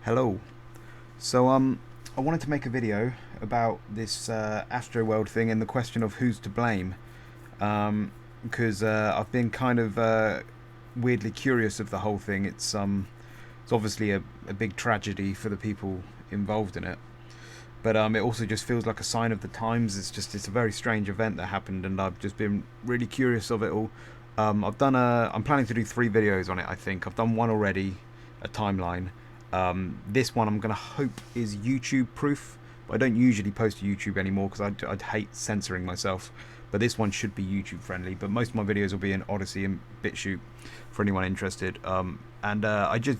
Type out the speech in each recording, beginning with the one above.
Hello. So I wanted to make a video about this Astroworld thing and the question of who's to blame, because I've been kind of weirdly curious of the whole thing. It's obviously a big tragedy for the people involved in it, but it also just feels like a sign of the times. It's a very strange event that happened, and I've just been really curious of it all. I'm planning to do 3 videos on it. I think I've done one already, a timeline. This one I'm gonna hope is YouTube proof, but I don't usually post to YouTube anymore because I'd hate censoring myself. But this one should be YouTube friendly. But most of my videos will be in Odyssey and BitChute for anyone interested. And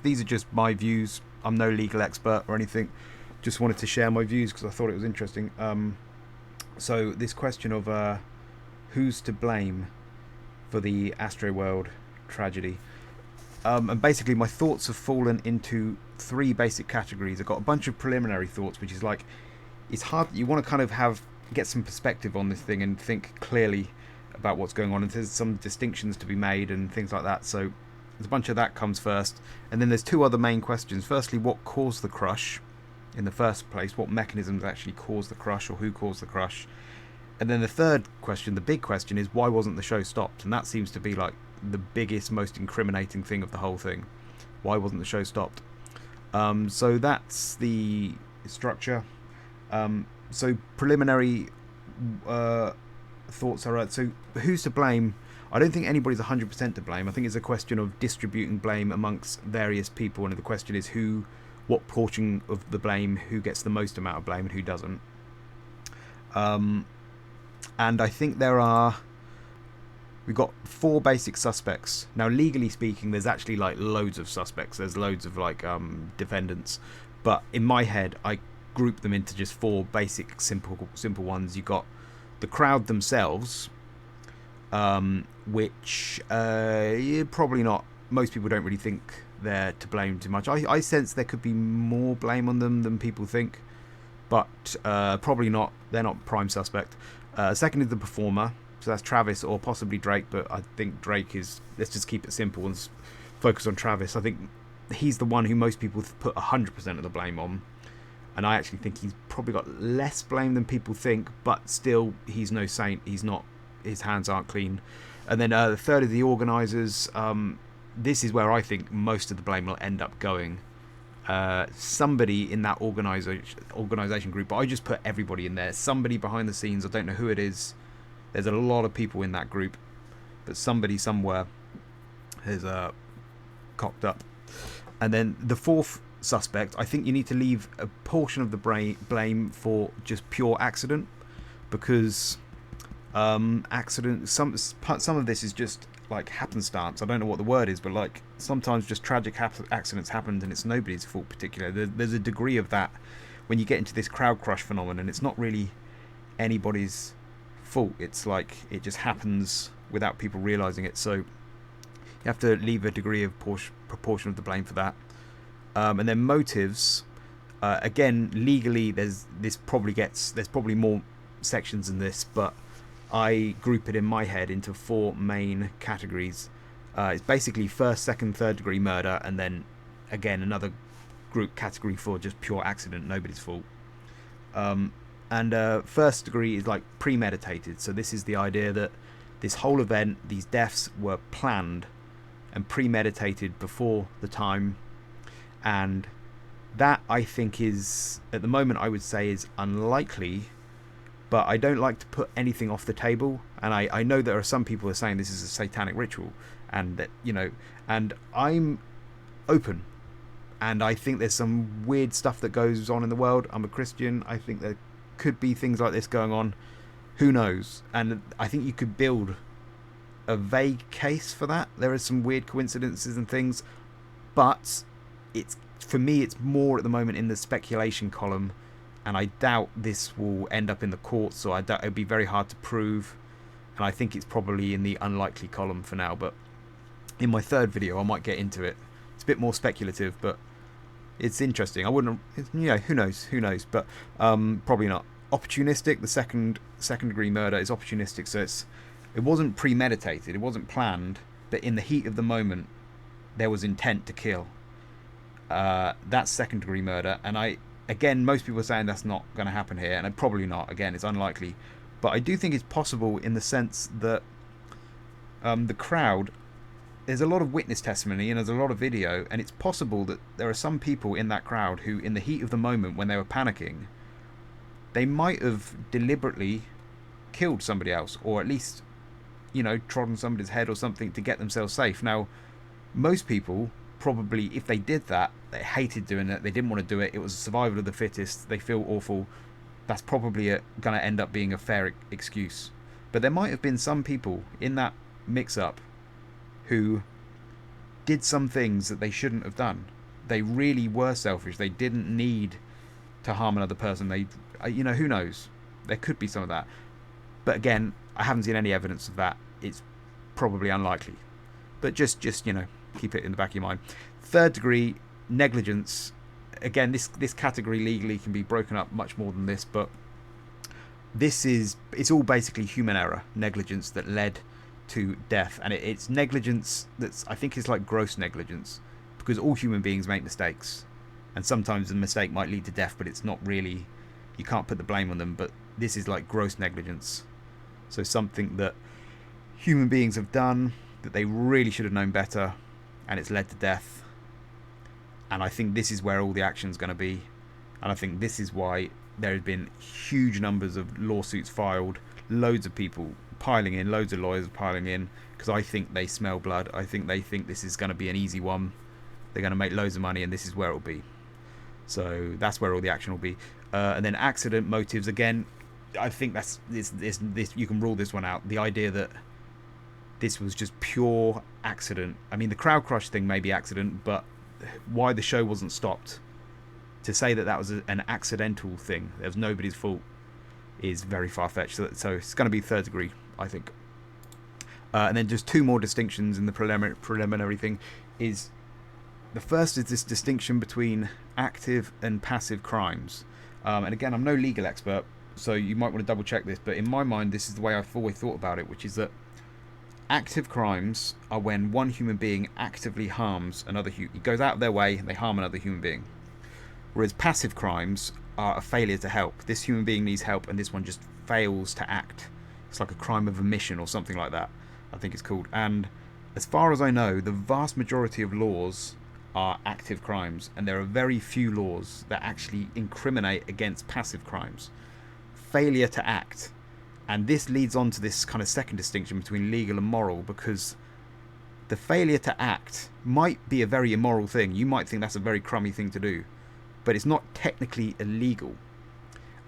these are just my views. I'm no legal expert or anything. Just wanted to share my views because I thought it was interesting. So this question of who's to blame for the Astroworld tragedy. And basically, my thoughts have fallen into 3 basic categories. I've got a bunch of preliminary thoughts, which is like, it's hard. You want to kind of get some perspective on this thing and think clearly about what's going on. And there's some distinctions to be made and things like that. So there's a bunch of that comes first. And then there's 2 other main questions. Firstly, what caused the crush in the first place? What mechanisms actually caused the crush, or who caused the crush? And then the third question, the big question, is why wasn't the show stopped? And that seems to be like the biggest, most incriminating thing of the whole thing. Why wasn't the show stopped? So that's the structure. So preliminary thoughts are so who's to blame? I don't think anybody's 100% to blame. I think it's a question of distributing blame amongst various people, and the question is what portion of the blame, who gets the most amount of blame and who doesn't. And I think we've got 4 basic suspects. Now, legally speaking, there's actually like loads of suspects. There's loads of like defendants. But in my head, I group them into just 4 basic, simple ones. You got the crowd themselves, which probably not. Most people don't really think they're to blame too much. I sense there could be more blame on them than people think, but probably not. They're not prime suspect. Second is the performer. So that's Travis or possibly Drake, but I think Drake is... Let's just keep it simple and focus on Travis. I think he's the one who most people put 100% of the blame on. And I actually think he's probably got less blame than people think, but still, he's no saint. He's not... His hands aren't clean. And then the third is the organisers. This is where I think most of the blame will end up going. Somebody in that organisation group, but I just put everybody in there. Somebody behind the scenes, I don't know who it is. There's a lot of people in that group, but somebody somewhere has cocked up. And then the 4th suspect, I think you need to leave a portion of the blame for just pure accident, because some of this is just like happenstance. I don't know what the word is, but like sometimes just tragic accidents happened and it's nobody's fault particularly. There's a degree of that when you get into this crowd crush phenomenon. It's not really anybody's fault. It's like it just happens without people realizing it. So you have to leave a degree of proportion of the blame for that. And then motives, again, legally there's probably more sections in this, but I group it in my head into 4 main categories. It's basically first, second, third degree murder, and then again another group category for just pure accident, nobody's fault. And first degree is like premeditated. So this is the idea that this whole event, these deaths, were planned and premeditated before the time. And that, I think, is, at the moment, I would say is unlikely. But I don't like to put anything off the table. And I know there are some people who are saying this is a satanic ritual. And that, and I'm open. And I think there's some weird stuff that goes on in the world. I'm a Christian. I think there could be things like this going on. Who knows? And I think you could build a vague case for that. There are some weird coincidences and things, but for me it's more at the moment in the speculation column, and I doubt this will end up in the courts, so I doubt it'll be very hard to prove, and I think it's probably in the unlikely column for now. But in my 3rd video I might get into it. It's a bit more speculative, but it's interesting. I wouldn't, who knows, but probably not. Opportunistic, the second degree murder is opportunistic, so it wasn't premeditated, it wasn't planned, but in the heat of the moment there was intent to kill. That's second degree murder. And again, most people are saying that's not going to happen here, and probably not. Again, it's unlikely. But I do think it's possible in the sense that the crowd, there's a lot of witness testimony and there's a lot of video, and it's possible that there are some people in that crowd who, in the heat of the moment when they were panicking, they might have deliberately killed somebody else, or at least, trodden somebody's head or something to get themselves safe. Now, most people probably, if they did that, they hated doing it, they didn't want to do it, it was survival of the fittest, they feel awful, that's probably going to end up being a fair excuse. But there might have been some people in that mix-up who did some things that they shouldn't have done. They really were selfish. They didn't need to harm another person. Who knows? There could be some of that. But again, I haven't seen any evidence of that. It's probably unlikely. But just keep it in the back of your mind. Third degree negligence. Again, this category legally can be broken up much more than this, but it's all basically human error, negligence that led to death, and it's negligence I think it's like gross negligence, because all human beings make mistakes, and sometimes the mistake might lead to death, but it's not really, you can't put the blame on them. But this is like gross negligence, so something that human beings have done that they really should have known better, and it's led to death. And I think this is where all the action is going to be, and I think this is why there have been huge numbers of lawsuits filed, loads of people piling in, loads of lawyers piling in, because I think they smell blood. I think they think this is going to be an easy one. They're going to make loads of money, and this is where it'll be. So that's where all the action will be. And then accident motives, again, I think that's this. You can rule this one out. The idea that this was just pure accident. I mean, the crowd crush thing may be accident, but why the show wasn't stopped, to say that was an accidental thing, there was nobody's fault, is very far-fetched. So it's going to be third degree, I think. And then just two more distinctions in the preliminary thing. Is the first is this distinction between active and passive crimes. And again, I'm no legal expert, so you might want to double check this, but in my mind, this is the way I've always thought about it, which is that active crimes are when one human being actively harms another he goes out of their way and they harm another human being. Whereas passive crimes are a failure to help. This human being needs help, and this one just fails to act. It's like a crime of omission or something like that, I think it's called. And as far as I know, the vast majority of laws are active crimes, and there are very few laws that actually incriminate against passive crimes. Failure to act. And this leads on to this kind of second distinction between legal and moral, because the failure to act might be a very immoral thing. You might think that's a very crummy thing to do, but it's not technically illegal.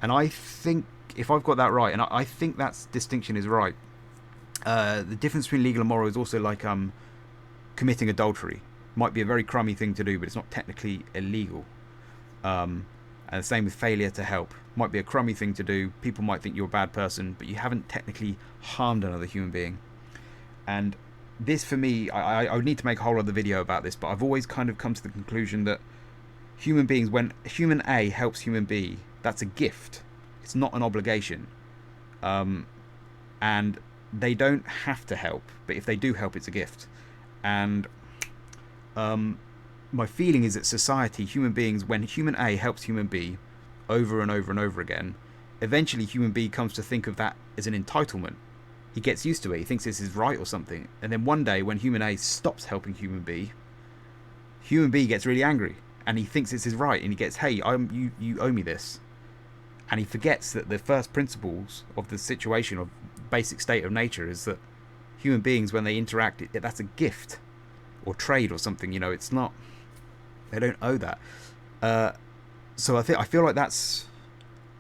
And I think, if I've got that right, and I think that distinction is right, the difference between legal and moral is also like committing adultery. Might be a very crummy thing to do, but it's not technically illegal. And the same with failure to help. Might be a crummy thing to do. People might think you're a bad person, but you haven't technically harmed another human being. And this, for me, I would need to make a whole other video about this, but I've always kind of come to the conclusion that human beings, when human A helps human B, that's a gift. It's not an obligation. And they don't have to help, but if they do help, it's a gift. And my feeling is that society, human beings, when human A helps human B over and over and over again, eventually human B comes to think of that as an entitlement. He gets used to it. He thinks this is right or something. And then one day, when human A stops helping human B gets really angry, and he thinks this is right, and he gets, hey, you owe me this. And he forgets that the first principles of the situation, or basic state of nature, is that human beings, when they interact, that's a gift or trade or something. It's not, they don't owe that. So I feel like that's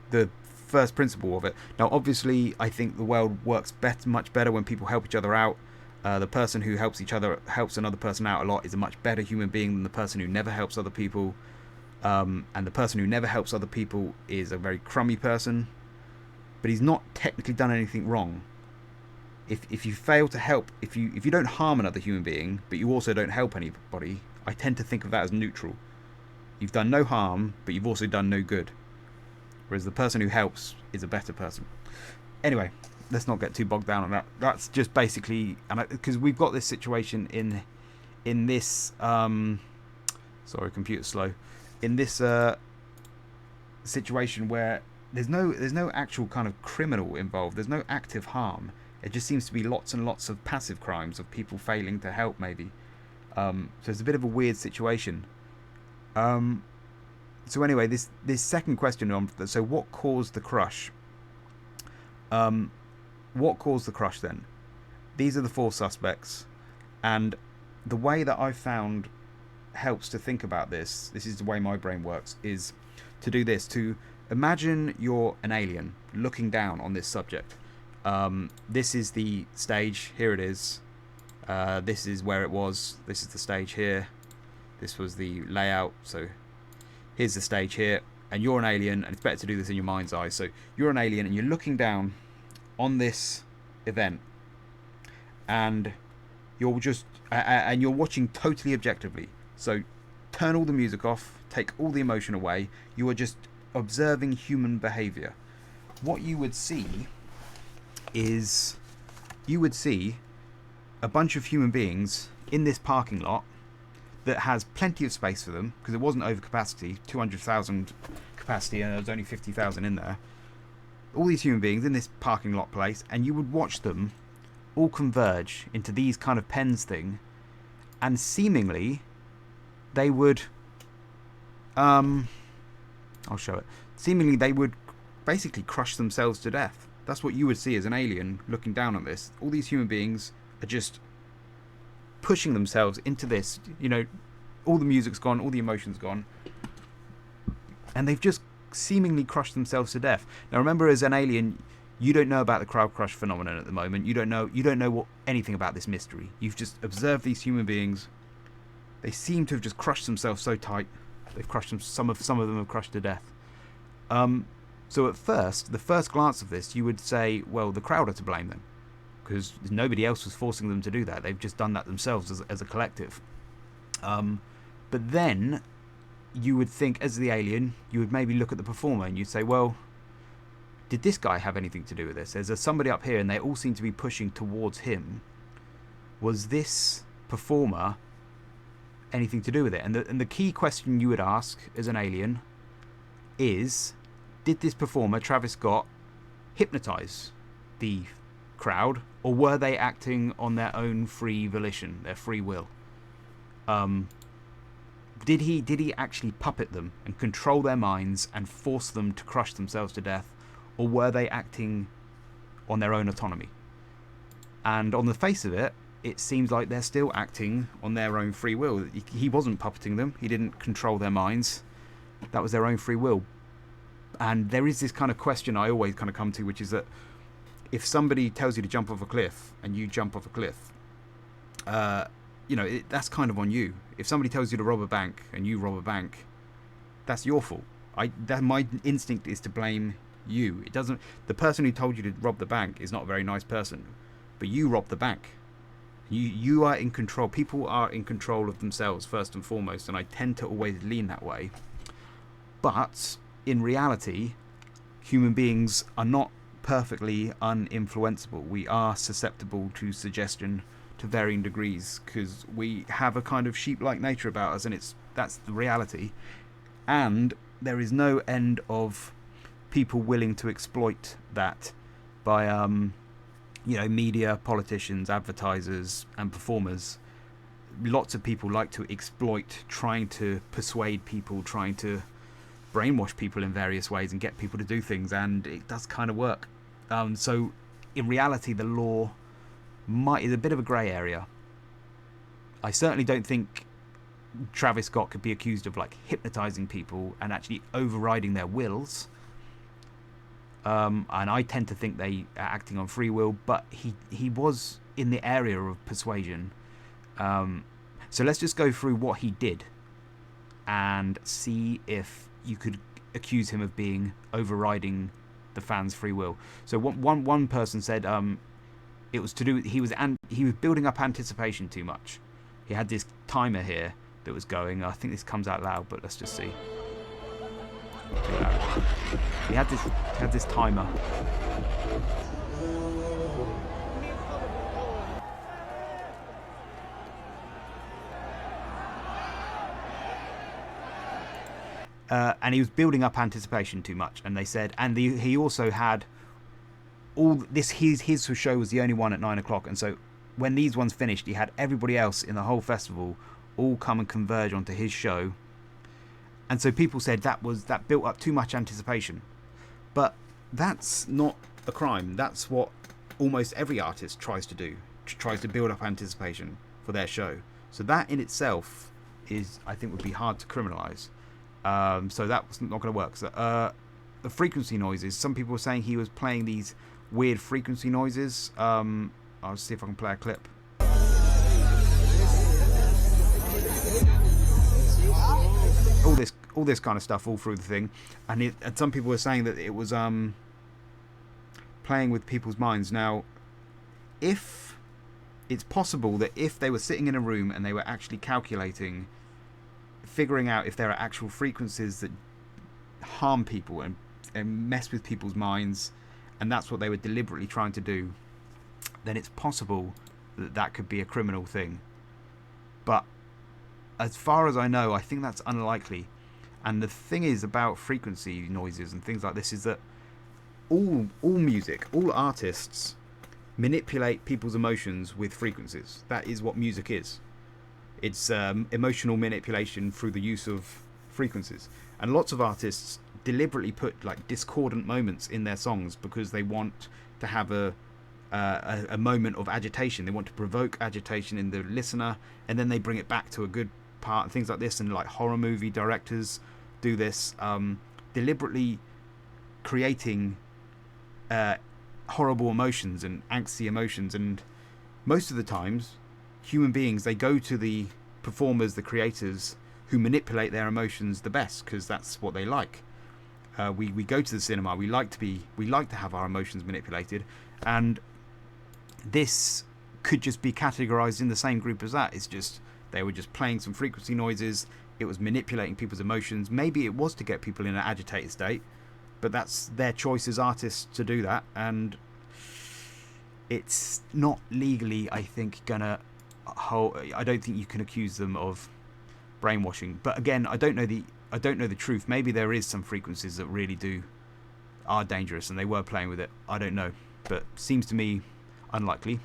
the first principle of it. Now, obviously, I think the world works much better when people help each other out. The person who helps another person out a lot is a much better human being than the person who never helps other people. And the person who never helps other people is a very crummy person, but he's not technically done anything wrong. If you fail to help, if you don't harm another human being, but you also don't help anybody, I tend to think of that as neutral. You've done no harm, but you've also done no good. Whereas the person who helps is a better person. Anyway, let's not get too bogged down on that. That's just basically, because we've got this situation in this Sorry, computer's slow. In this situation where there's no actual kind of criminal involved. There's no active harm. It just seems to be lots and lots of passive crimes of people failing to help, maybe. So it's a bit of a weird situation. So anyway, this second question on, so what caused the crush? What caused the crush then? These are the 4 suspects, and the way that I've found helps to think about this is the way my brain works, is to do this, to imagine you're an alien looking down on this subject. This is the stage, here it is. This is where it was, this is the stage here. This was the layout, so here's the stage here, and you're an alien, and it's better to do this in your mind's eye. So you're an alien and you're looking down on this event, and you're just and you're watching totally objectively. So turn all the music off, take all the emotion away. You are just observing human behavior. What you would see is a bunch of human beings in this parking lot that has plenty of space for them, because it wasn't over capacity, 200,000 capacity, and there was only 50,000 in there. All these human beings in this parking lot place, and you would watch them all converge into these kind of pens thing, and seemingly they would I'll show it. Seemingly they would basically crush themselves to death. That's what you would see as an alien looking down on this. All these human beings are just pushing themselves into this, you know, all the music's gone, all the emotion's gone, and they've just seemingly crushed themselves to death. Now remember, as an alien, you don't know about the crowd crush phenomenon at the moment. You don't know anything about this mystery. You've just observed these human beings. They seem to have just crushed themselves so tight. They've crushed them. Some of them have crushed to death. So at first, the first glance of this, you would say, well, the crowd are to blame then, because nobody else was forcing them to do that. They've just done that themselves as a collective. But then you would think, as the alien, you would maybe look at the performer and you'd say, well, did this guy have anything to do with this? There's somebody up here and they all seem to be pushing towards him. Was this performer anything to do with it? And the key question you would ask as an alien is, did this performer, Travis Scott, hypnotize the crowd, or were they acting on their own free volition, their free will? Did he actually puppet them and control their minds and force them to crush themselves to death, or were they acting on their own autonomy? And on the face of it, it seems like they're still acting on their own free will. He wasn't puppeting them. He didn't control their minds. That was their own free will. And there is this kind of question I always kind of come to, which is that if somebody tells you to jump off a cliff and you jump off a cliff, that's kind of on you. If somebody tells you to rob a bank and you rob a bank, that's your fault. My instinct is to blame you. It doesn't. The person who told you to rob the bank is not a very nice person, but you robbed the bank. You are in control. People are in control of themselves first and foremost, and I tend to always lean that way. But in reality, human beings are not perfectly uninfluenceable. We are susceptible to suggestion to varying degrees, because we have a kind of sheep-like nature about us, and that's the reality. And there is no end of people willing to exploit that by media, politicians, advertisers, and performers. Lots of people like to exploit, trying to persuade people, trying to brainwash people in various ways and get people to do things, and it does kind of work. So in reality, the law is a bit of a grey area. I certainly don't think Travis Scott could be accused of hypnotizing people and actually overriding their wills. And I tend to think they are acting on free will, but he was in the area of persuasion. So let's just go through what he did and see if you could accuse him of being overriding the fans' free will. So one person said it was to do with he was building up anticipation too much. He had this timer here that was going. I think this comes out loud, but let's just see. Too loud. He had this timer. and he was building up anticipation too much. And they said, and he also had all this. His show was the only one at 9 o'clock, and so when these ones finished, he had everybody else in the whole festival all come and converge onto his show. And so people said that built up too much anticipation. But that's not a crime. That's what almost every artist tries to do. Tries to build up anticipation for their show. So that in itself is, I think, would be hard to criminalise. So that's not going to work. So, the frequency noises. Some people were saying he was playing these weird frequency noises. I'll see if I can play a clip. All this kind of stuff all through the thing, and some people were saying that it was playing with people's minds. Now, if it's possible that if they were sitting in a room and they were actually calculating, figuring out if there are actual frequencies that harm people and mess with people's minds, and that's what they were deliberately trying to do, then it's possible that that could be a criminal thing. But as far as I know, I think that's unlikely. And the thing is about frequency noises and things like this is that all music, all artists manipulate people's emotions with frequencies. That is what music is. It's emotional manipulation through the use of frequencies. And lots of artists deliberately put like discordant moments in their songs because they want to have a moment of agitation. They want to provoke agitation in the listener, and then they bring it back to a good part and things like this. And like horror movie directors do this, deliberately creating horrible emotions and angsty emotions. And most of the times human beings, they go to the performers, the creators who manipulate their emotions the best, because that's what they like. We go to the cinema, we like to have our emotions manipulated, and this could just be categorized in the same group as that. It's just they were just playing some frequency noises. It was manipulating people's emotions. Maybe it was to get people in an agitated state, but that's their choice as artists to do that, and it's not legally, I think, gonna hold. I don't think you can accuse them of brainwashing. But again, I don't know the truth. Maybe there is some frequencies that really are dangerous, and they were playing with it. I don't know, but seems to me unlikely.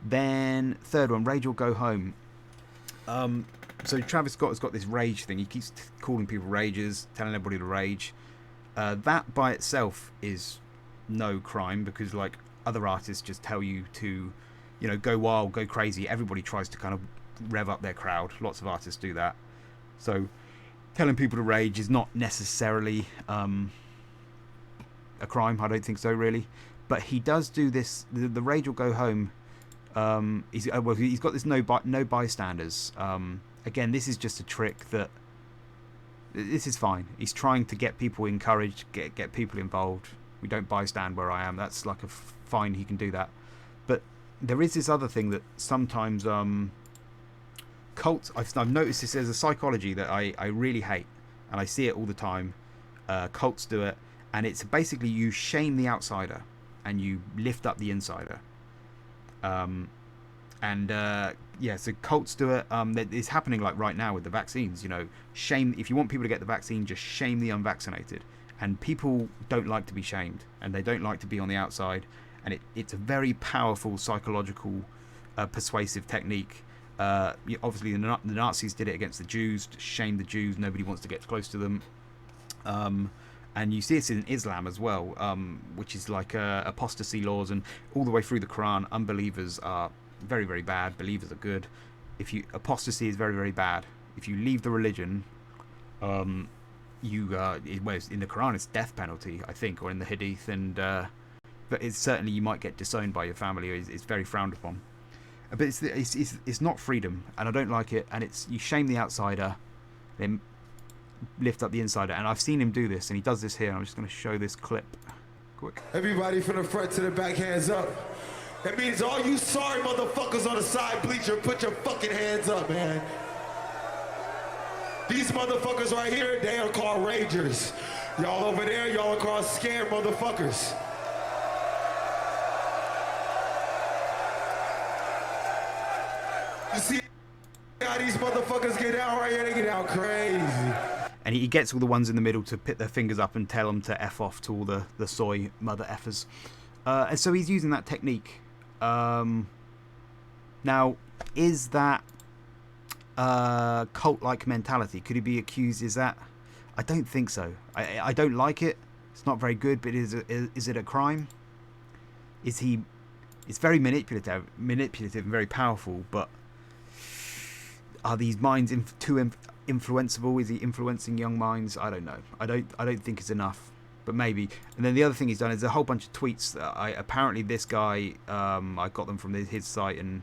Then third one, Rage or Go Home. So Travis Scott has got this rage thing. He keeps calling people ragers, telling everybody to rage. That by itself is no crime, because like other artists just tell you to, go wild, go crazy. Everybody tries to kind of rev up their crowd. Lots of artists do that. So telling people to rage is not necessarily a crime. I don't think so, really. But he does do this. The Rage or Go Home. He's got this no bystanders. Again, this is just a trick that. This is fine. He's trying to get people encouraged, get people involved. We don't bystand where I am. That's like a fine. He can do that. But there is this other thing that sometimes cults. I've noticed this as a psychology that I really hate, and I see it all the time. Cults do it, and it's basically you shame the outsider and you lift up the insider. So cults do it. It's happening like right now with the vaccines. Shame. If you want people to get the vaccine, just shame the unvaccinated. And people don't like to be shamed, and they don't like to be on the outside. And it's a very powerful psychological, persuasive technique. Obviously, the Nazis did it against the Jews, to shame the Jews. Nobody wants to get close to them. And you see this in Islam as well, which is like apostasy laws, and all the way through the Quran, unbelievers are very, very bad. Believers are good. Apostasy is very, very bad. If you leave the religion, in the Quran it's death penalty, I think, or in the Hadith, and but it's certainly you might get disowned by your family. It's very frowned upon. But it's not freedom, and I don't like it. And you shame the outsider, then lift up the insider. And I've seen him do this, and he does this here. I'm just going to show this clip quick. Everybody from the front to the back, hands up. That means all you sorry motherfuckers on the side bleacher, put your fucking hands up, man. These motherfuckers right here, they are called ragers. Y'all over there, y'all are called scared motherfuckers. You see how these motherfuckers get out right here? They get out crazy. And he gets all the ones in the middle to put their fingers up and tell them to F off to all the soy mother effers. And so he's using that technique. Now, is that cult-like mentality? Could he be accused? Is that? I don't think so. I don't like it. It's not very good. But is it a crime? Is he? It's very manipulative and very powerful. But are these minds too influenceable? Is he influencing young minds? I don't know. I don't think it's enough. But maybe. And then the other thing he's done is a whole bunch of tweets that apparently this guy, I got them from his site and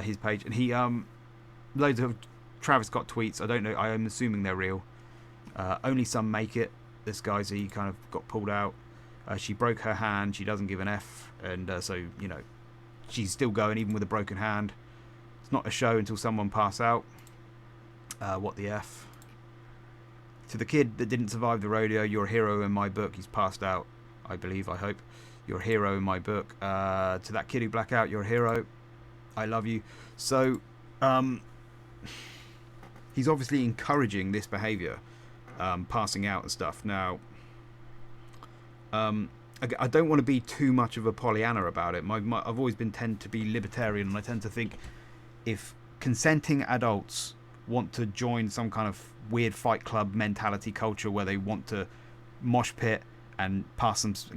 his page, and he loads of Travis Scott tweets. I don't know. I am assuming they're real. Only some make it. This guy's he kind of got pulled out. She broke her hand. She doesn't give an F, and so you know, she's still going even with a broken hand. It's not a show until someone pass out. What the F? To the kid that didn't survive the rodeo, you're a hero in my book. He's passed out, I believe, I hope. You're a hero in my book. To that kid who blacked out, you're a hero. I love you. So, he's obviously encouraging this behaviour, passing out and stuff. Now, I don't want to be too much of a Pollyanna about it. I've always tend to be libertarian, and I tend to think if consenting adults want to join some kind of weird Fight Club mentality culture where they want to mosh pit and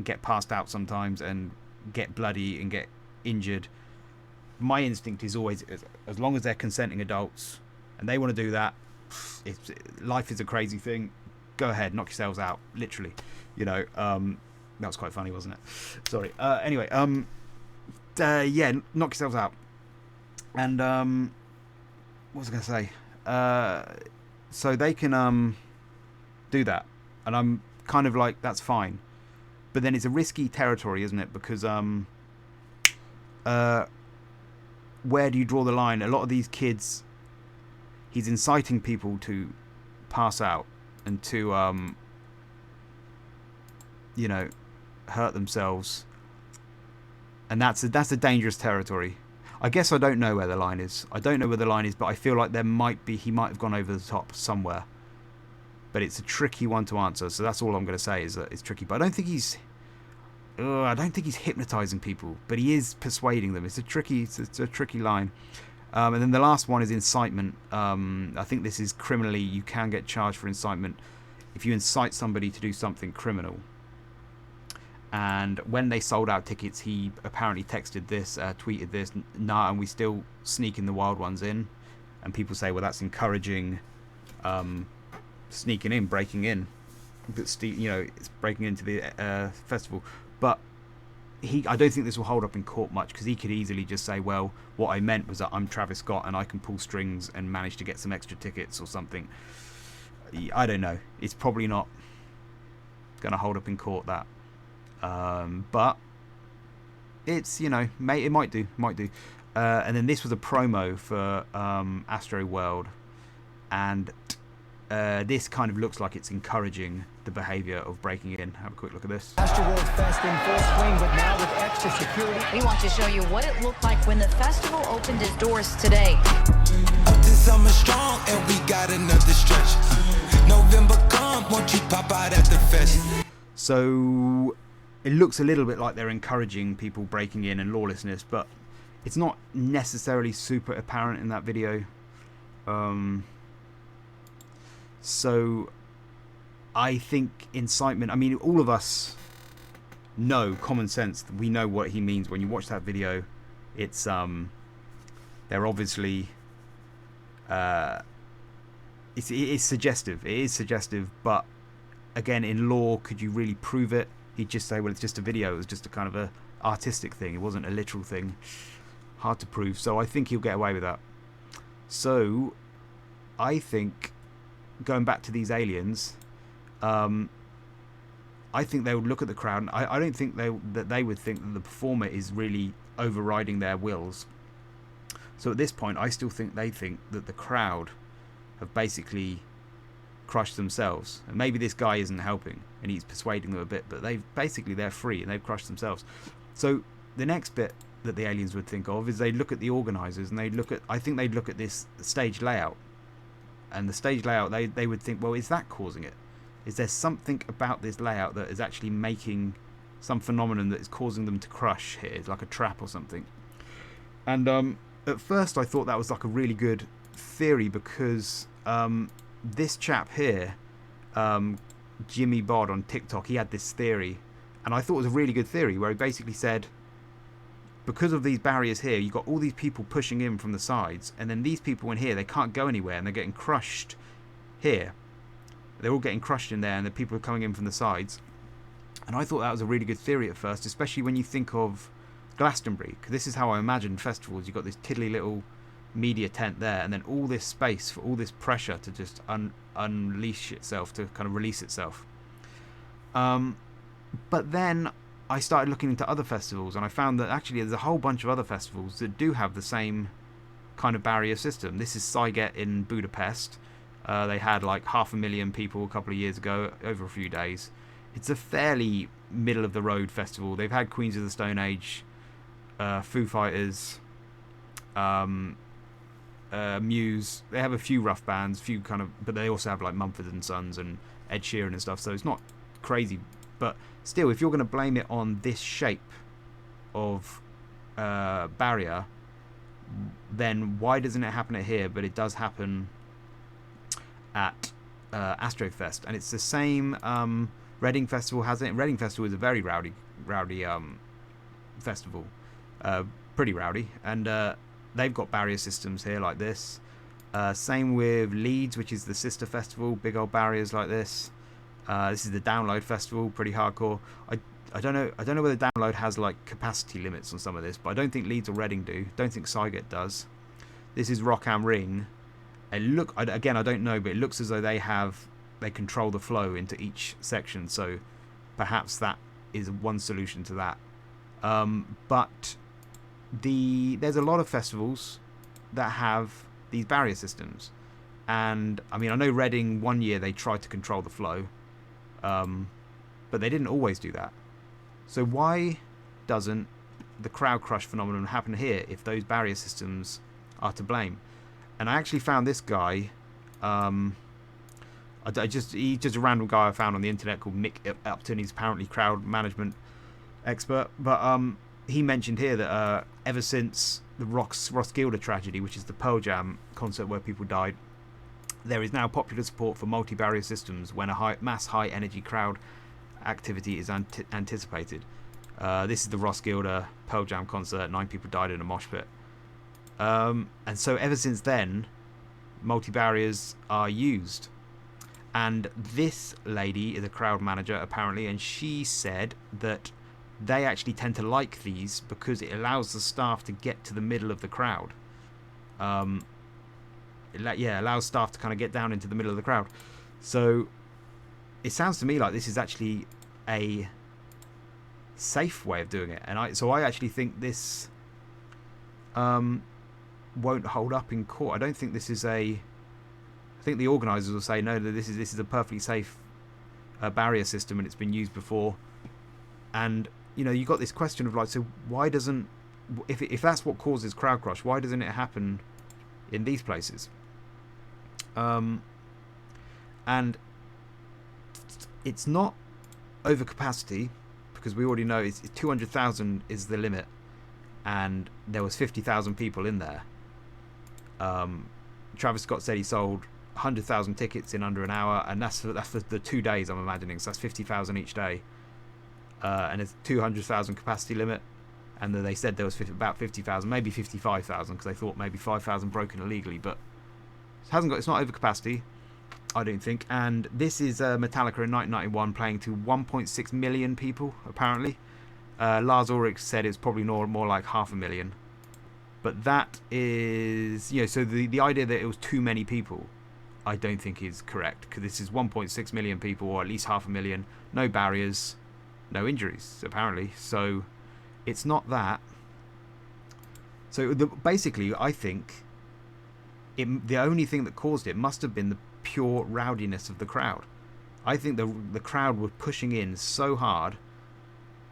get passed out sometimes and get bloody and get injured, my instinct is always, as long as they're consenting adults and they want to do that, life is a crazy thing, go ahead, knock yourselves out, literally, you know. That was quite funny, wasn't it? Sorry. Anyway, yeah, knock yourselves out. And what was I going to say? So they can do that, and I'm kind of like, that's fine, but then it's a risky territory, isn't it? Because where do you draw the line? A lot of these kids, he's inciting people to pass out and to you know, hurt themselves, and that's a dangerous territory. I guess I don't know where the line is. I don't know where the line is, but I feel like there might be. He might have gone over the top somewhere. But it's a tricky one to answer. So that's all I'm going to say is that it's tricky. But I don't think he's. I don't think he's hypnotizing people, but he is persuading them. It's a tricky line. And then the last one is incitement. I think this is criminally. You can get charged for incitement if you incite somebody to do something criminal. And when they sold out tickets, he apparently texted this, tweeted this, nah, and we still sneaking the wild ones in. And people say, well, that's encouraging sneaking in, breaking in. You know, it's breaking into the festival. But I don't think this will hold up in court much, because he could easily just say, well, what I meant was that I'm Travis Scott and I can pull strings and manage to get some extra tickets or something. I don't know. It's probably not going to hold up in court, that. But it's, you know, it might do. And then this was a promo for Astroworld, and this kind of looks like it's encouraging the behaviour of breaking in. Have a quick look at this. Astroworld Fest in full swing, but now with extra security. We want to show you what it looked like when the festival opened its doors today. This summer strong, and we got another stretch. November come, won't you pop out at the fest? So it looks a little bit like they're encouraging people breaking in and lawlessness, but it's not necessarily super apparent in that video. So I think incitement, I mean, all of us know, common sense, we know what he means when you watch that video. It's they're obviously it's suggestive. It is suggestive, but again, in law, could you really prove it? He'd just say, well, it's just a video. It was just a kind of a artistic thing. It wasn't a literal thing. Hard to prove. So I think he'll get away with that. So I think, going back to these aliens, I think they would look at the crowd, and I don't think that they would think that the performer is really overriding their wills. So at this point, I still think they think that the crowd have basically crushed themselves, and maybe this guy isn't helping and he's persuading them a bit, but they're free and they've crushed themselves. So the next bit that the aliens would think of is they'd look at the organisers, and I think they'd look at this stage layout, and the stage layout, they would think, well, is that causing it? Is there something about this layout that is actually making some phenomenon that is causing them to crush here, like a trap or something? And at first I thought that was like a really good theory, because this chap here, Jimmy Bod on TikTok, he had this theory, and I thought it was a really good theory, where he basically said, because of these barriers here, you've got all these people pushing in from the sides, and then these people in here, they can't go anywhere, and they're getting crushed here. They're all getting crushed in there, and the people are coming in from the sides. And I thought that was a really good theory at first, especially when you think of Glastonbury, because this is how I imagine festivals. You've got this tiddly little media tent there, and then all this space for all this pressure to just unleash itself, to kind of release itself. But then I started looking into other festivals, and I found that actually there's a whole bunch of other festivals that do have the same kind of barrier system. This is Sziget in Budapest. They had like 500,000 people a couple of years ago, over a few days. It's a fairly middle of the road festival. They've had Queens of the Stone Age, Foo Fighters, Muse. They have a few rough bands, but they also have like Mumford and Sons and Ed Sheeran and stuff. So it's not crazy, but still, if you're going to blame it on this shape of barrier, then why doesn't it happen at here? But it does happen at Astrofest, and it's the same. Reading Festival has it. Reading Festival is a very rowdy festival, pretty rowdy, and they've got barrier systems here like this. Same with Leeds, which is the sister festival, big old barriers like this. This is the Download Festival, pretty hardcore. I don't know whether Download has like capacity limits on some of this, but I don't think Leeds or Reading do. Don't think Sziget does. This is Rock am Ring. Again, I don't know, but it looks as though they control the flow into each section, so perhaps that is one solution to that. But there's a lot of festivals that have these barrier systems, and I mean, I know Reading, one year they tried to control the flow, but they didn't always do that. So why doesn't the crowd crush phenomenon happen here if those barrier systems are to blame? And I actually found this guy, he's just a random guy I found on the internet called Mick Upton. He's apparently crowd management expert, but he mentioned here that ever since the Roskilde tragedy, which is the Pearl Jam concert where people died, there is now popular support for multi-barrier systems when a mass high-energy crowd activity is anticipated. This is the Roskilde Pearl Jam concert. 9 people died in a mosh pit. And so ever since then, multi-barriers are used. And this lady is a crowd manager, apparently, and she said that they actually tend to like these because it allows the staff to get to the middle of the crowd. Allows staff to kind of get down into the middle of the crowd. So it sounds to me like this is actually a safe way of doing it. And I actually think this won't hold up in court. I don't think this is I think the organisers will say no, that this is a perfectly safe barrier system and it's been used before. And you got this question of like, so why doesn't, if that's what causes crowd crush, why doesn't it happen in these places? And it's not overcapacity, because we already know it's 200,000 is the limit, and there was 50,000 people in there. Travis Scott said he sold 100,000 tickets in under an hour, and that's the 2 days, I'm imagining, so that's 50,000 each day. And it's 200,000 capacity limit, and then they said there was about 50,000, maybe 55,000, because they thought maybe 5,000 broken illegally, but it's not overcapacity, I don't think. And this is Metallica in 1991 playing to 1.6 million people, apparently. Lars Ulrich said it's probably more like 500,000. But that is, so the idea that it was too many people, I don't think is correct, because this is 1.6 million people, or at least 500,000, no barriers, no injuries, apparently. So it's not that. So basically, I think the only thing that caused it must have been the pure rowdiness of the crowd. I think the crowd were pushing in so hard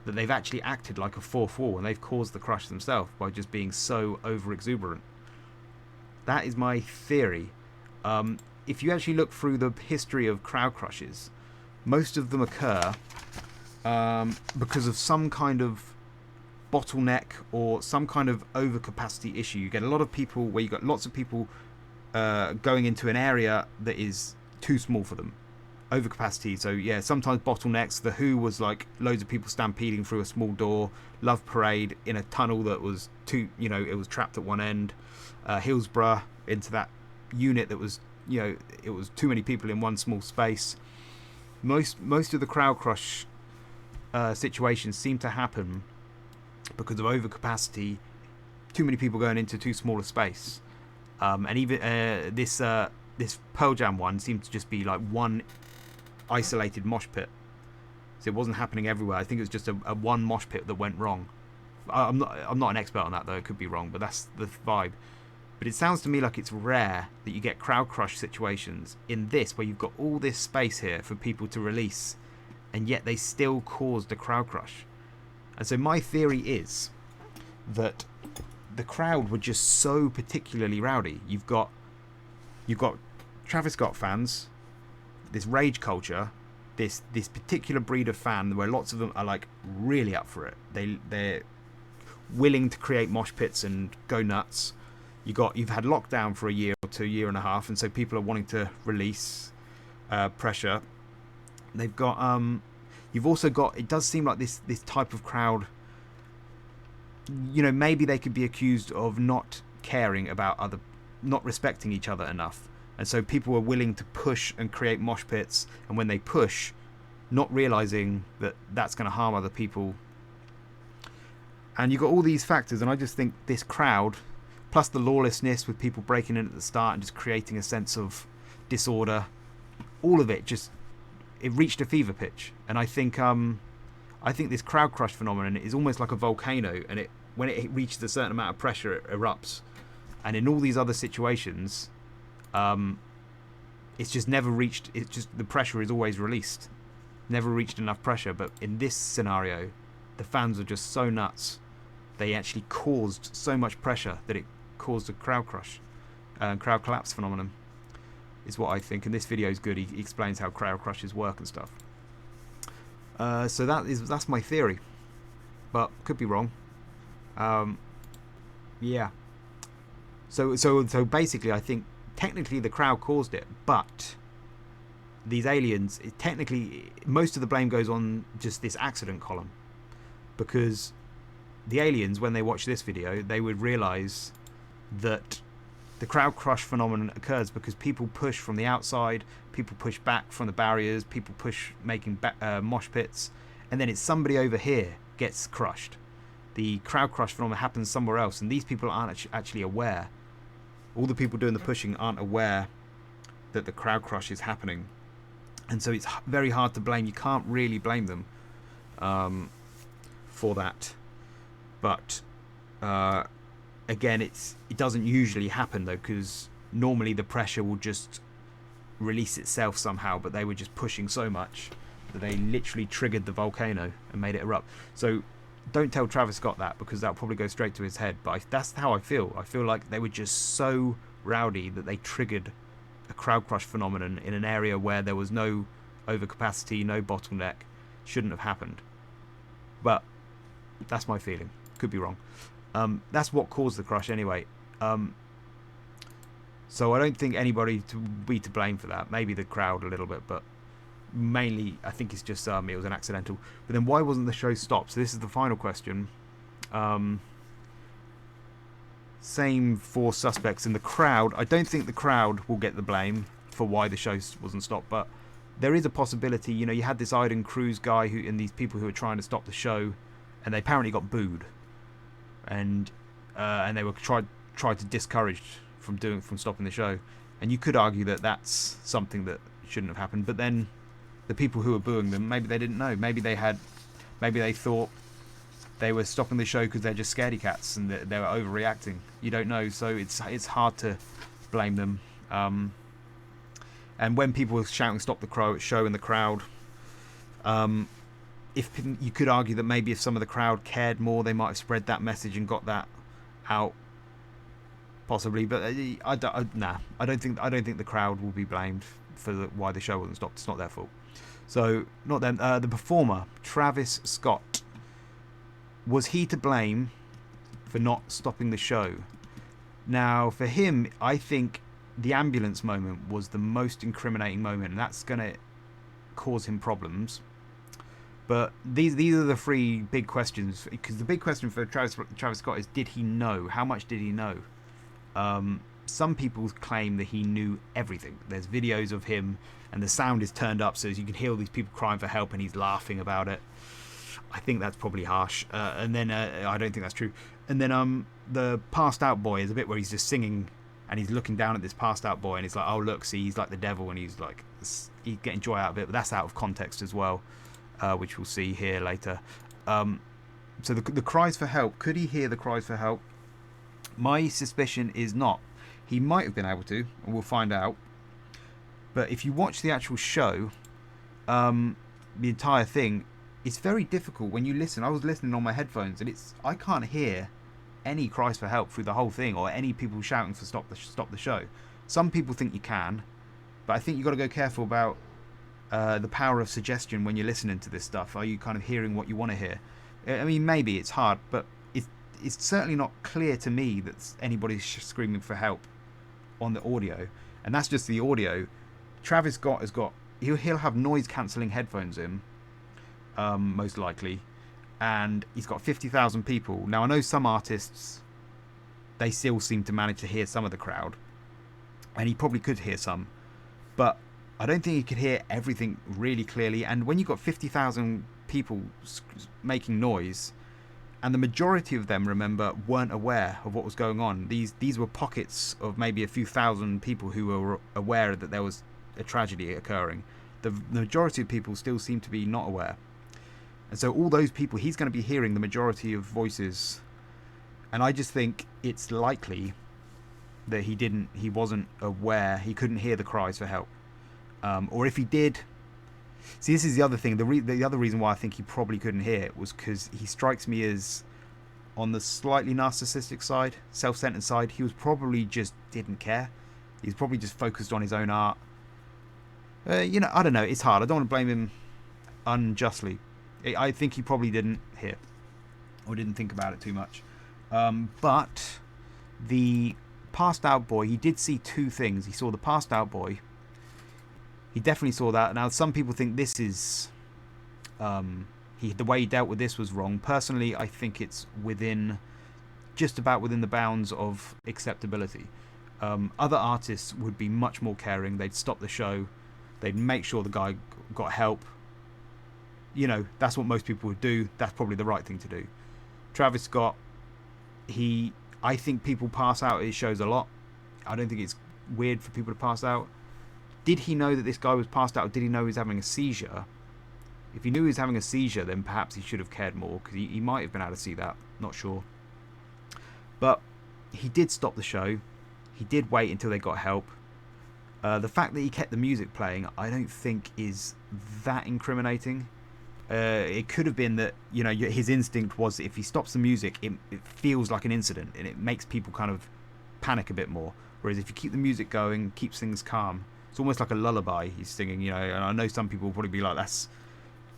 that they've actually acted like a fourth wall, and they've caused the crush themselves by just being so over exuberant. That is my theory. if you actually look through the history of crowd crushes, most of them occur because of some kind of bottleneck or some kind of overcapacity issue. You get a lot of people where you got lots of people going into an area that is too small for them. Overcapacity. So yeah, sometimes bottlenecks. The Who was like loads of people stampeding through a small door. Love Parade in a tunnel that was too, it was trapped at one end. Hillsborough into that unit that was, it was too many people in one small space. Most of the crowd crush situations seem to happen because of overcapacity, too many people going into too small a space, and even this Pearl Jam one seemed to just be like one isolated mosh pit, so it wasn't happening everywhere. I think it was just a one mosh pit that went wrong. I'm not an expert on that though, it could be wrong, but that's the vibe. But it sounds to me like it's rare that you get crowd crush situations in this, where you've got all this space here for people to release, and yet they still caused a crowd crush. And so my theory is that the crowd were just so particularly rowdy. You've got Travis Scott fans, this rage culture, this particular breed of fan where lots of them are like really up for it. They're willing to create mosh pits and go nuts. You've had lockdown for a year or 2 year and a half, and so people are wanting to release pressure. They've got you've also got, it does seem like this type of crowd, maybe they could be accused of not caring about not respecting each other enough. And so people are willing to push and create mosh pits, and when they push, not realizing that that's going to harm other people. And you've got all these factors, and I just think this crowd, plus the lawlessness with people breaking in at the start and just creating a sense of disorder, all of it it reached a fever pitch. And I think this crowd crush phenomenon is almost like a volcano, and when it reaches a certain amount of pressure, it erupts. And in all these other situations, it's just never reached. It's just the pressure is always released, never reached enough pressure. But in this scenario, the fans are just so nuts. They actually caused so much pressure that it caused a crowd crush, crowd collapse phenomenon, is what I think. And this video is good. He explains how crowd crushes work and stuff. So that's my theory, but could be wrong. Yeah. So basically, I think technically the crowd caused it, but these aliens, technically most of the blame goes on just this accident column, because the aliens, when they watch this video, they would realize that the crowd crush phenomenon occurs because people push from the outside, people push back from the barriers, people push making mosh pits, and then it's somebody over here gets crushed. The crowd crush phenomenon happens somewhere else, and these people aren't actually aware. All the people doing the pushing aren't aware that the crowd crush is happening, and so it's very hard to blame. You can't really blame them for that. But again, it doesn't usually happen though, because normally the pressure will just release itself somehow, but they were just pushing so much that they literally triggered the volcano and made it erupt. So don't tell Travis Scott that, because that'll probably go straight to his head. But that's how I feel. I feel like they were just so rowdy that they triggered a crowd crush phenomenon in an area where there was no overcapacity, no bottleneck. Shouldn't have happened. But that's my feeling. Could be wrong. That's what caused the crush anyway. So I don't think anybody to be to blame for that. Maybe the crowd a little bit, but mainly I think it's just it was an accidental. But then why wasn't the show stopped? So this is the final question. Same for suspects in the crowd. I don't think the crowd will get the blame for why the show wasn't stopped, but there is a possibility. You had this Iden Cruz guy and these people who were trying to stop the show, and they apparently got booed, and they were tried to discourage from stopping the show. And you could argue that that's something that shouldn't have happened. But then the people who were booing them, maybe they didn't know. Maybe they thought they were stopping the show because they're just scaredy cats and they were overreacting. You don't know, so it's hard to blame them. And when people were shouting "Stop the show" in the crowd, if you could argue that maybe if some of the crowd cared more, they might have spread that message and got that out possibly, but I don't think the crowd will be blamed for why the show wasn't stopped. It's not their fault. So not them. The performer, Travis Scott, was he to blame for not stopping the show? Now, for him, I think the ambulance moment was the most incriminating moment, and that's going to cause him problems. But these are the three big questions, because the big question for Travis Scott is, did he know? How much did he know? Some people claim that he knew everything. There's videos of him, and the sound is turned up so as you can hear all these people crying for help, and he's laughing about it. I think that's probably harsh. And then I don't think that's true. And then the passed out boy is a bit where he's just singing, and he's looking down at this passed out boy, and he's like, oh look, see, he's like the devil, and he's getting joy out of it. But that's out of context as well, which we'll see here later. So the cries for help, could he hear the cries for help? My suspicion is not. He might have been able to, and we'll find out. But if you watch the actual show, the entire thing, it's very difficult when you listen. I was listening on my headphones, and I can't hear any cries for help through the whole thing, or any people shouting for stop the show. Some people think you can, but I think you've got to go careful about the power of suggestion when you're listening to this stuff. Are you kind of hearing what you want to hear? I mean, maybe it's hard, but it's certainly not clear to me that anybody's screaming for help on the audio, and that's just the audio. Travis Scott he'll have noise cancelling headphones in, most likely, and he's got 50,000 people. Now I know some artists, they still seem to manage to hear some of the crowd, and he probably could hear some, but I don't think he could hear everything really clearly. And when you've got 50,000 people making noise, and the majority of them, remember, weren't aware of what was going on. These were pockets of maybe a few thousand people who were aware that there was a tragedy occurring. The majority of people still seem to be not aware. And so all those people, he's going to be hearing the majority of voices. And I just think it's likely that he wasn't aware, he couldn't hear the cries for help. Or if he did... See, this is the other thing. The other reason why I think he probably couldn't hear it was because he strikes me as on the slightly narcissistic side, self-centered side. He was probably just didn't care. He's probably just focused on his own art. I don't know. It's hard. I don't want to blame him unjustly. I think he probably didn't hear or didn't think about it too much. But the passed out boy, he did see two things. He saw the passed out boy. He definitely saw that. Now, some people think this is... the way he dealt with this was wrong. Personally, I think it's just about within the bounds of acceptability. Other artists would be much more caring. They'd stop the show. They'd make sure the guy got help. That's what most people would do. That's probably the right thing to do. Travis Scott, I think people pass out at his shows a lot. I don't think it's weird for people to pass out. Did he know that this guy was passed out, or did he know he was having a seizure? If he knew he was having a seizure, then perhaps he should have cared more, because he might have been able to see that. Not sure. But he did stop the show. He did wait until they got help. The fact that he kept the music playing, I don't think is that incriminating. It could have been that, his instinct was, if he stops the music, it feels like an incident, and it makes people kind of panic a bit more. Whereas if you keep the music going, keeps things calm, it's almost like a lullaby he's singing, and I know some people will probably be like, that's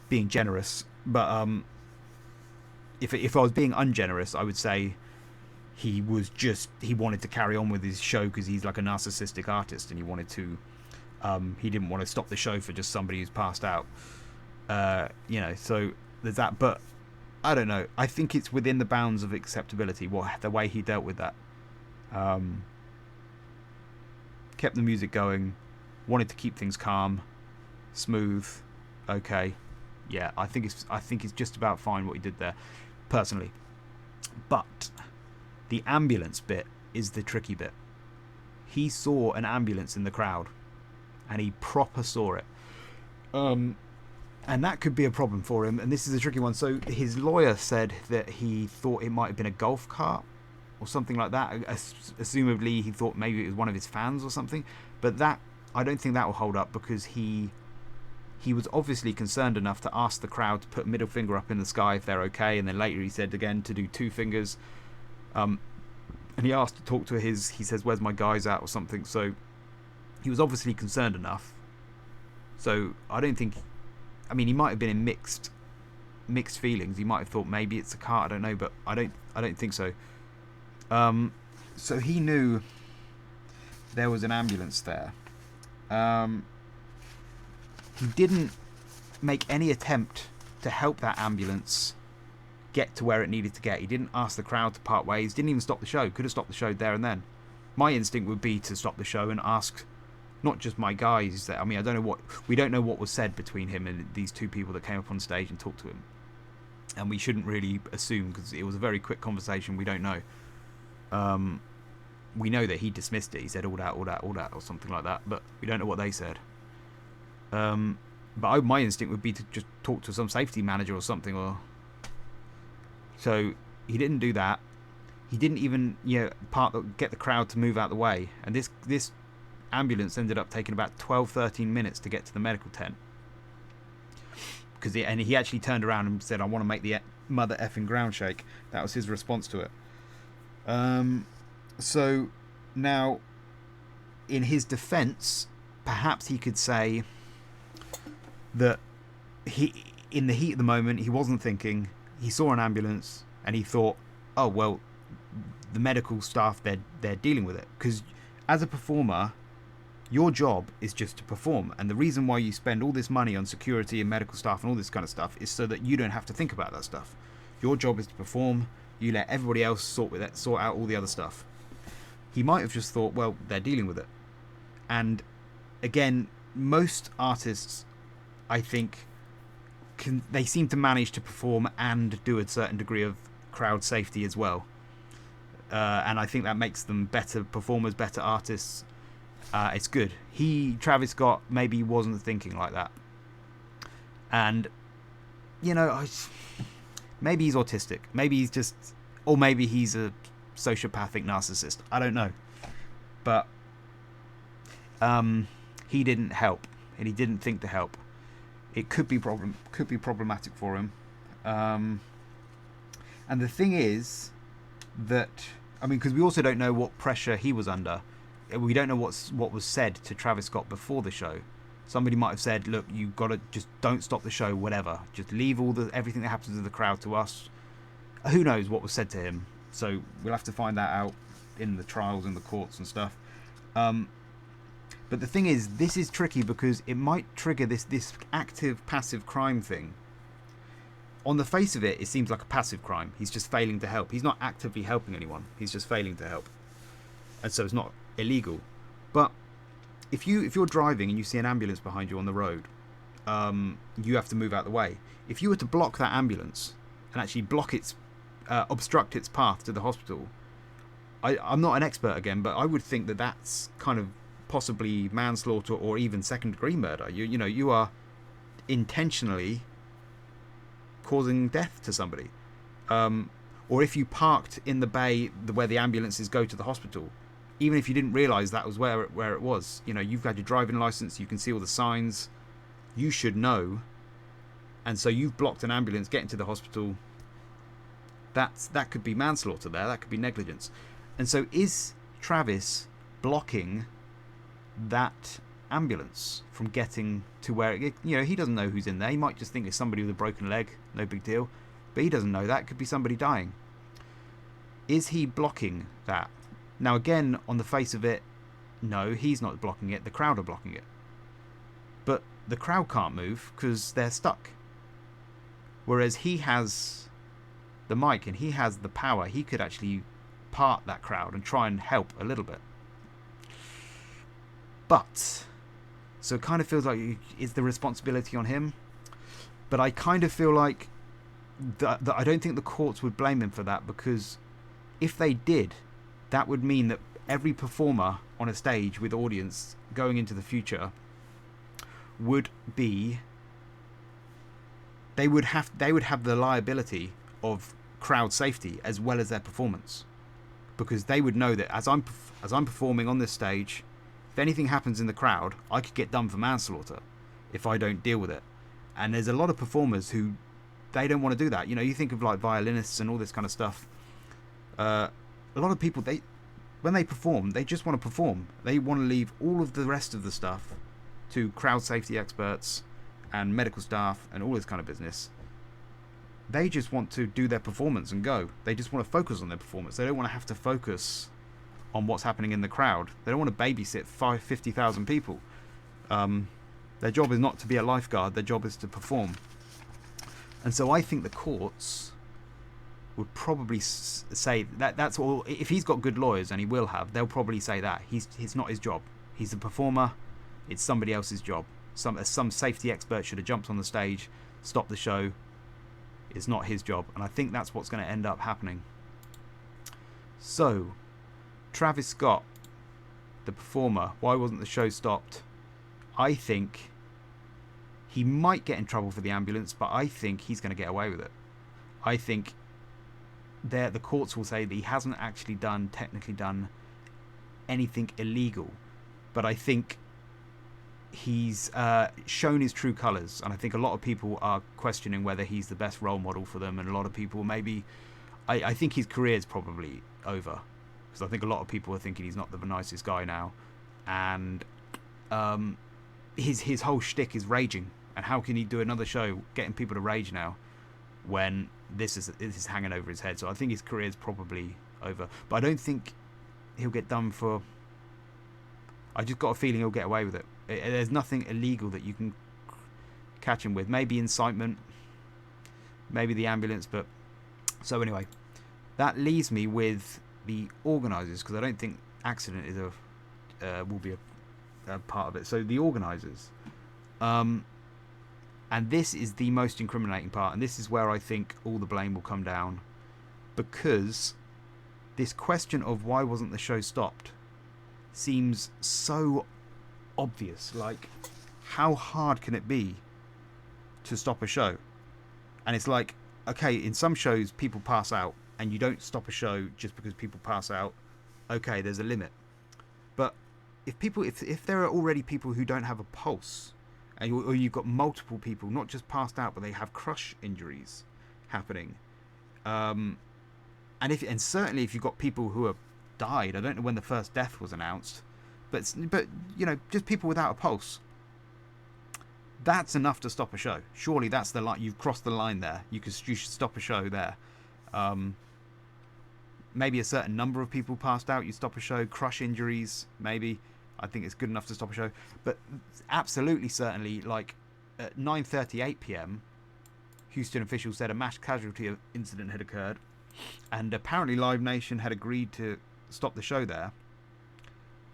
being generous. But if I was being ungenerous, I would say he wanted to carry on with his show because he's like a narcissistic artist, and he wanted to, he didn't want to stop the show for just somebody who's passed out. So there's that. But I don't know. I think it's within the bounds of acceptability, the way he dealt with that. Kept the music going, wanted to keep things calm, smooth. Okay, yeah, I think it's just about fine what he did there, personally. But the ambulance bit is the tricky bit. He saw an ambulance in the crowd, and he proper saw it. And that could be a problem for him, and this is a tricky one. So his lawyer said that he thought it might have been a golf cart or something like that. Assumably he thought maybe it was one of his fans or something, but that, I don't think that will hold up, because he was obviously concerned enough to ask the crowd to put middle finger up in the sky if they're okay, and then later he said again to do two fingers. and he asked to talk to he says, where's my guys at or something. So he was obviously concerned enough. So I don't think, I mean, he might have been in mixed feelings. He might have thought maybe it's a car, I don't know, but I don't think so. So he knew there was an ambulance there. He didn't make any attempt to help that ambulance get to where it needed to get. He didn't ask the crowd to part ways, didn't even stop the show. Could have stopped the show there and then. My instinct would be to stop the show and ask not just my guys. I mean, we don't know what was said between him and these two people that came up on stage and talked to him. And we shouldn't really assume, because it was a very quick conversation. We don't know. We know that he dismissed it. He said all that, or something like that. But we don't know what they said. But my instinct would be to just talk to some safety manager or something. So he didn't do that. He didn't even get the crowd to move out the way. And this ambulance ended up taking about 12-13 minutes to get to the medical tent. And he actually turned around and said, I want to make the mother effing ground shake. That was his response to it. So now, in his defense, perhaps he could say that in the heat of the moment, he wasn't thinking. He saw an ambulance and he thought, oh, well, the medical staff, they're dealing with it. Because as a performer, your job is just to perform. And the reason why you spend all this money on security and medical staff and all this kind of stuff is so that you don't have to think about that stuff. Your job is to perform. You let everybody else sort out all the other stuff. He might have just thought, well, they're dealing with it. And again, most artists, I think, they seem to manage to perform and do a certain degree of crowd safety as well. And I think that makes them better performers, better artists. It's good. Travis Scott, maybe wasn't thinking like that. And, maybe he's autistic. Maybe he's just... Or maybe he's a sociopathic narcissist. I don't know. But he didn't help. And he didn't think to help. It could be problematic for him. And the thing is that... I mean, because we also don't know what pressure he was under. We don't know what was said to Travis Scott before the show. Somebody might have said, look, you've got to just don't stop the show, whatever. Just leave everything that happens to the crowd to us. Who knows what was said to him. So we'll have to find that out in the trials and the courts and stuff. But the thing is, this is tricky because it might trigger this active-passive crime thing. On the face of it, it seems like a passive crime. He's just failing to help. He's not actively helping anyone. He's just failing to help. And so it's not illegal. But if you're driving and you see an ambulance behind you on the road, you have to move out the way. If you were to block that ambulance and actually obstruct its path to the hospital, I'm not an expert again, but I would think that that's kind of possibly manslaughter or even second-degree murder. You are intentionally causing death to somebody. Or if you parked in the bay where the ambulances go to the hospital, even if you didn't realise that was where it was, you've got your driving licence, you can see all the signs, you should know, and so you've blocked an ambulance getting to the hospital. That could be manslaughter there, that could be negligence. And so is Travis blocking that ambulance from getting to where he doesn't know who's in there. He might just think it's somebody with a broken leg, no big deal, but he doesn't know that. It could be somebody dying. Is he blocking that? Now again, on the face of it, no, he's not blocking it, the crowd are blocking it. But the crowd can't move because they're stuck. Whereas he has the mic and he has the power, he could actually part that crowd and try and help a little bit. But so it kind of feels like it's the responsibility on him. But I kind of feel like that I don't think the courts would blame him for that, because if they did, that would mean that every performer on a stage with audience going into the future would be... They would have the liability of crowd safety as well as their performance, because they would know that as I'm performing on this stage, if anything happens in the crowd, I could get done for manslaughter if I don't deal with it. And there's a lot of performers who they don't want to do that. You think of like violinists and all this kind of stuff. a lot of people, when they perform, they just want to perform. They want to leave all of the rest of the stuff to crowd safety experts and medical staff and all this kind of business. They just want to do their performance and go. They just want to focus on their performance. They don't want to have to focus on what's happening in the crowd. They don't want to babysit 50,000 people. Their job is not to be a lifeguard. Their job is to perform. And so I think the courts would probably say that's all. If he's got good lawyers, and he will have, they'll probably say that it's not his job. He's a performer. It's somebody else's job. Some safety expert should have jumped on the stage, stopped the show. It's not his job, and I think that's what's going to end up happening. So, Travis Scott, the performer, why wasn't the show stopped? I think he might get in trouble for the ambulance, but I think he's going to get away with it. I think the courts will say that he hasn't actually technically done anything illegal, but I think he's shown his true colours, and I think a lot of people are questioning whether he's the best role model for them, and a lot of people maybe I think his career is probably over, because I think a lot of people are thinking he's not the nicest guy now, and his whole shtick is raging, and how can he do another show getting people to rage now when this is hanging over his head? So I think his career is probably over, but I don't think he'll get done for. I just got a feeling he'll get away with it. There's nothing illegal that you can catch him with. Maybe incitement, maybe the ambulance, but so anyway, that leaves me with the organisers, because I don't think accident is will be a part of it. So the organisers, and this is the most incriminating part, and this is where I think all the blame will come down, because this question of why wasn't the show stopped seems so obvious. Like, how hard can it be to stop a show? And it's like, okay, in some shows people pass out, and you don't stop a show just because people pass out. Okay, there's a limit. But if there are already people who don't have a pulse, or you've got multiple people not just passed out but they have crush injuries happening, and certainly if you've got people who have died, I don't know when the first death was announced, but you know, just people without a pulse, that's enough to stop a show. Surely that's the line. You've crossed the line there. You should stop a show there. Maybe a certain number of people passed out, you stop a show. Crush injuries, maybe. I think it's good enough to stop a show. But absolutely, certainly, like at 9:38 p.m, Houston officials said a mass casualty incident had occurred, and apparently Live Nation had agreed to stop the show there,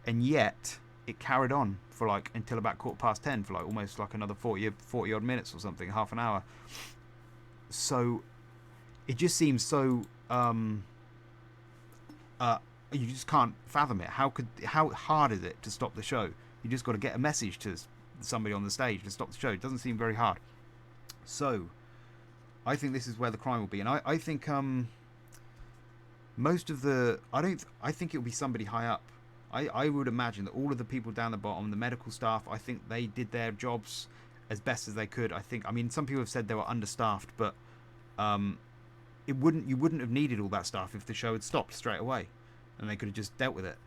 and yet it carried on for like until about 10:15, for like almost like another 40 odd minutes or something, half an hour. So it just seems so you just can't fathom it. How hard is it to stop the show? You just got to get a message to somebody on the stage to stop the show. It doesn't seem very hard. So I think this is where the crime will be, and I think most of the I think it will be somebody high up. I would imagine that all of the people down the bottom, the medical staff, I think they did their jobs as best as they could. I mean, some people have said they were understaffed, but you wouldn't have needed all that staff if the show had stopped straight away, and they could have just dealt with it.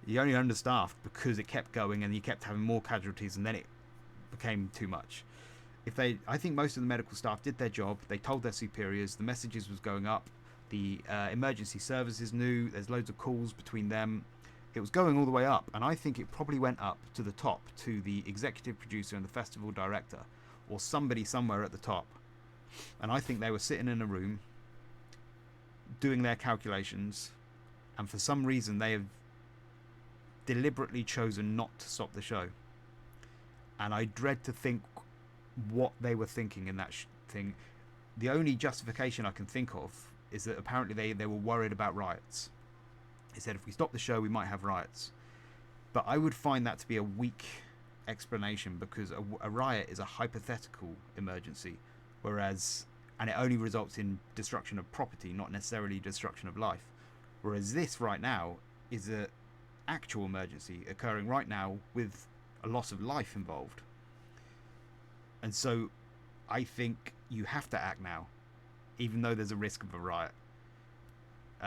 You're only understaffed because it kept going and you kept having more casualties, and then it became too much. I think most of the medical staff did their job. They told their superiors, the messages was going up. The emergency services knew. There's loads of calls between them. It was going all the way up, and I think it probably went up to the top, to the executive producer and the festival director, or somebody somewhere at the top. And I think they were sitting in a room doing their calculations, and for some reason they have deliberately chosen not to stop the show. And I dread to think what they were thinking in that thing. The only justification I can think of is that apparently they were worried about riots. They said if we stop the show we might have riots, but I would find that to be a weak explanation, because a riot is a hypothetical emergency, and it only results in destruction of property, not necessarily destruction of life, whereas this right now is an actual emergency occurring right now with a loss of life involved. And so I think you have to act now, even though there's a risk of a riot.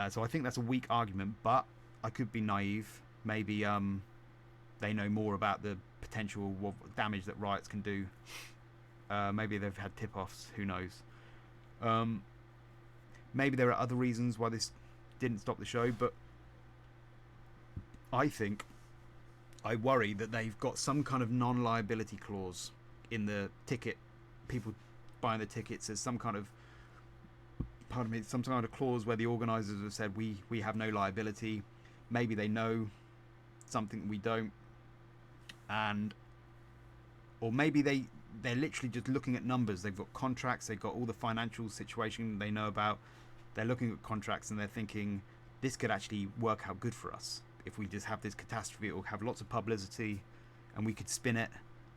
So I think that's a weak argument, but I could be naive. Maybe they know more about the potential damage that riots can do. Maybe they've had tip-offs. Who knows? Maybe there are other reasons why this didn't stop the show, but I worry that they've got some kind of non-liability clause in the ticket. People buying the tickets, there's some kind of clause where the organisers have said we have no liability. Maybe they know something we don't, or maybe they're literally just looking at numbers. They've got contracts, they've got all the financial situation they know about. They're looking at contracts and they're thinking, this could actually work out good for us. If we just have this catastrophe, it will have lots of publicity and we could spin it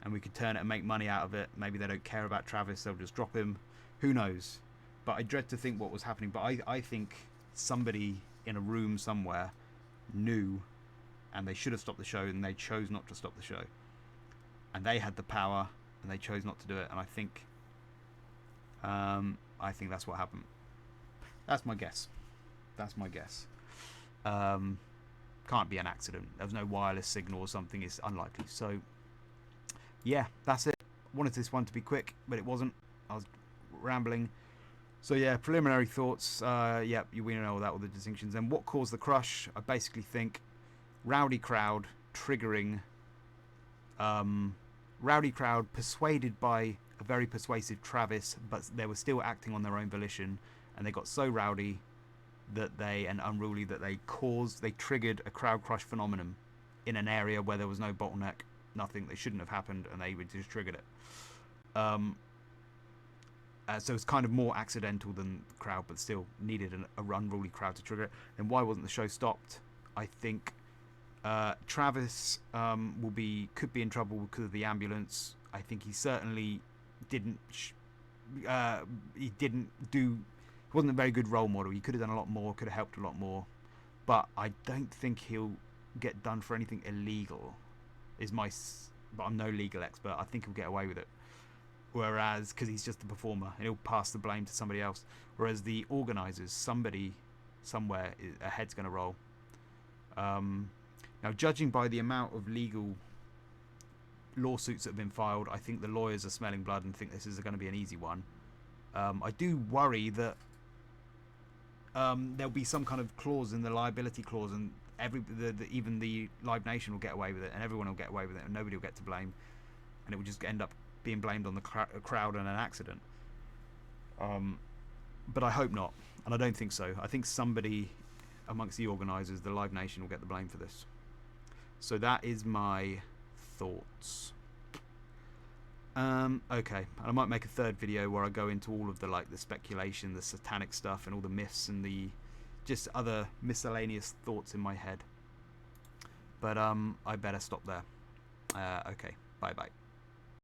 and we could turn it and make money out of it. Maybe they don't care about Travis, they'll just drop him. Who knows? But I dread to think what was happening. But I think somebody in a room somewhere knew, and they should have stopped the show, and they chose not to stop the show. And they had the power and they chose not to do it. And I think that's what happened. That's my guess. Can't be an accident. There was no wireless signal or something. It's unlikely. So yeah, that's it. Wanted this one to be quick, but it wasn't. I was rambling. So yeah, preliminary thoughts. Yeah, we know all the distinctions. And what caused the crush? I basically think rowdy crowd triggering. Rowdy crowd persuaded by a very persuasive Travis, but they were still acting on their own volition, and they got so rowdy and unruly that they triggered a crowd crush phenomenon in an area where there was no bottleneck, nothing. They shouldn't have happened, and they just triggered it. So it's kind of more accidental than the crowd, but still needed a unruly crowd to trigger it. And why wasn't the show stopped? I think Travis could be in trouble because of the ambulance. I think he certainly didn't. He wasn't a very good role model. He could have done a lot more. Could have helped a lot more. But I don't think he'll get done for anything illegal. But I'm no legal expert. I think he'll get away with it. Whereas, because he's just a performer, and he'll pass the blame to somebody else. Whereas the organisers, somebody somewhere, a head's going to roll. Now, judging by the amount of legal lawsuits that have been filed, I think the lawyers are smelling blood and think this is going to be an easy one. I do worry that there'll be some kind of clause in the liability clause, and even the Live Nation will get away with it, and everyone will get away with it, and nobody will get to blame, and it will just end up being blamed on the crowd and an accident. But I hope not, and I don't think so. I think somebody amongst the organisers, the Live Nation, will get the blame for this. So that is my thoughts. Okay, and I might make a third video where I go into all of the speculation, the satanic stuff, and all the myths and the just other miscellaneous thoughts in my head. But I better stop there. Okay, bye bye.